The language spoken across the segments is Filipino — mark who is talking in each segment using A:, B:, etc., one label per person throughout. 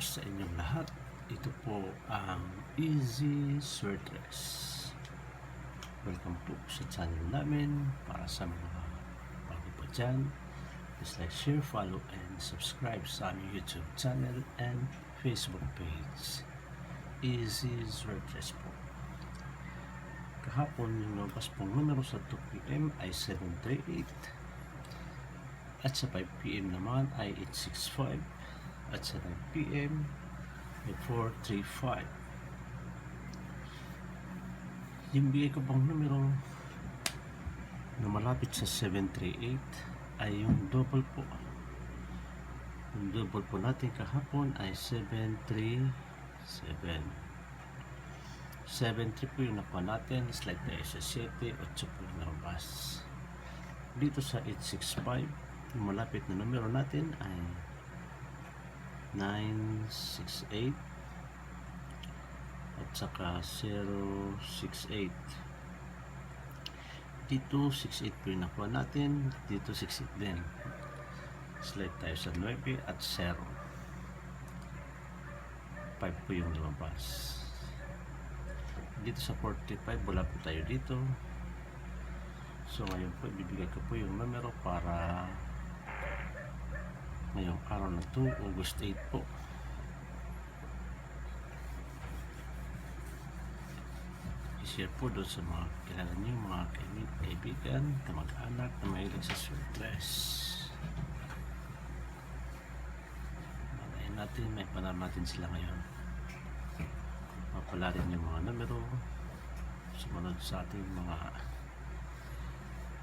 A: sa inyong lahat. Ito po ang Easy Sweatress. Welcome po sa channel namin. Para sa mga bago pa dyan, please like, share, follow, and subscribe sa aming YouTube channel and Facebook page. Easy Sweatress po. Kahapon yung lumabas pong numero sa 2 PM ay 738 at sa 5 PM naman ay 865 at sa 9 PM ay 435. Yung bigay ko pang numero na malapit sa 738 ay yung double po. Yung double po natin kahapon ay 737. 7-3 po yung nakuha natin, slide tayo sa 7, 8 po yung nabas. Dito sa 865, yung malapit na numero natin ay 968 at saka 068. Dito 68 po yung nakuha natin, dito 68 din. Slide tayo sa 9 at 0. 5 po yung lumabas. Dito sa 45, wala po tayo dito. So ngayon po, ibibigay ko po yung numero para ngayong araw na to, August 8 po. I-share po doon sa mga kilala niyo, mga kaibigan, kamag-anak na mahilig sa sweatress. Malayan natin, may panahon natin sila ngayon. Mapala rin yung mga numero sumunod sa ating mga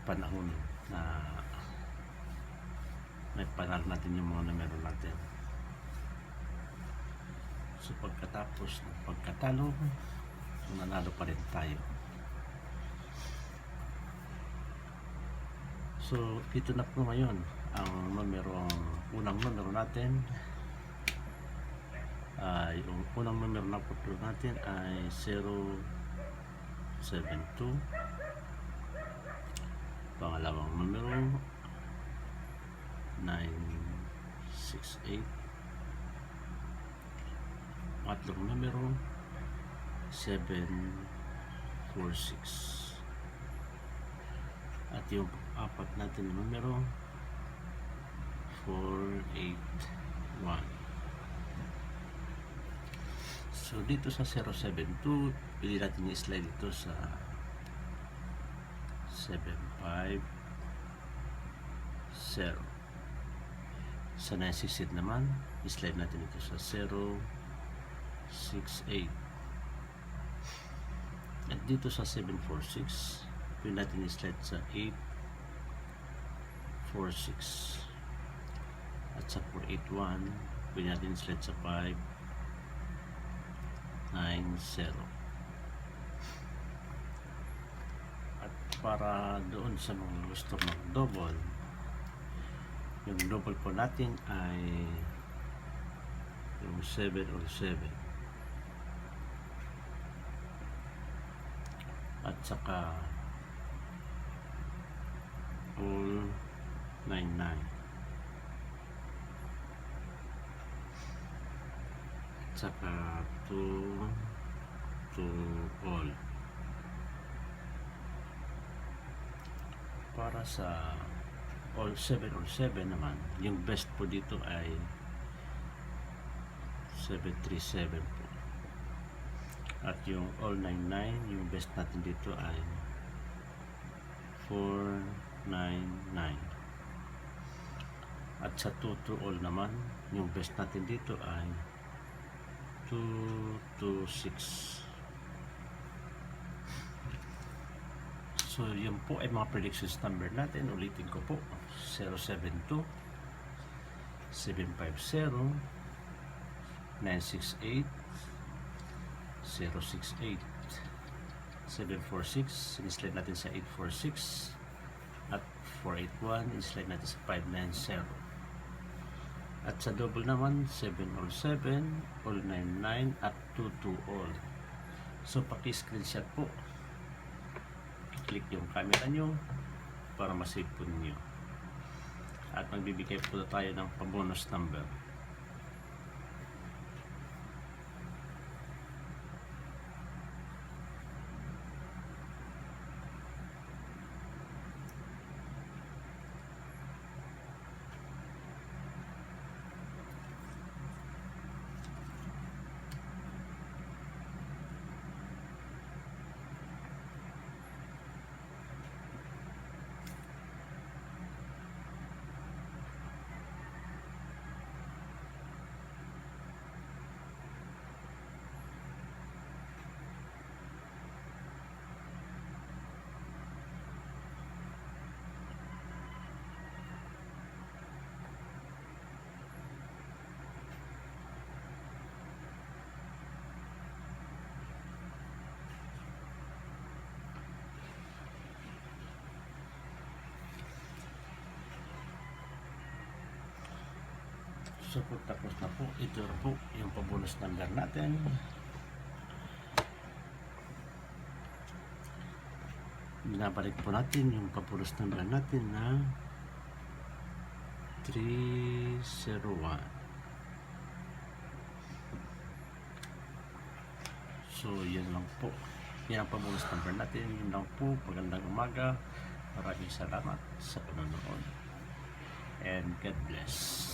A: panahon na may panalo natin yung mga numero natin. So pagkatapos ng pagkatalo, nanalo pa rin tayo. So dito na po ngayon ang numero, ang unang numero natin. Yung unang numero na po natin ay 072. Pangalawang numero 968. Pangatlong numero 746. At yung apat natin na numero 481. So dito sa 072, pili natin i-slide dito sa 750. Sa 968 naman, i-slide natin ito sa 068. At dito sa 746, pili natin i-slide sa 846. At sa 481, pili natin i-slide sa 590. At para doon sa mga gusto mag-double, yung double po natin ay yung 7 or 7 at saka all 99 at saka 2 to all. Para sa all 7 or 7 naman, yung best po dito ay 737 po. At yung all 99, yung best natin dito ay 499. At sa 2 to all naman, yung best natin dito ay 226. So yun po ay mga predictions number natin. Ulitin ko po, 072, 750, 968, 068, 746, in-slide natin sa 846, at 481, in-slide natin sa 590. At sa double naman, 7 all 7, all 99, at 2 to all. So paki-screenshot po, click yung camera nyo para masave po ninyo. At magbibigay po tayo ng pabonus number. So po, tapos na po. Ito na po yung pabonus number natin. Binabalik po natin yung pabonus number natin na 301. So, yun lang po. Yan ang pabonus number natin. Yun lang po. Magandang umaga. Maraming salamat sa panonood. And God bless.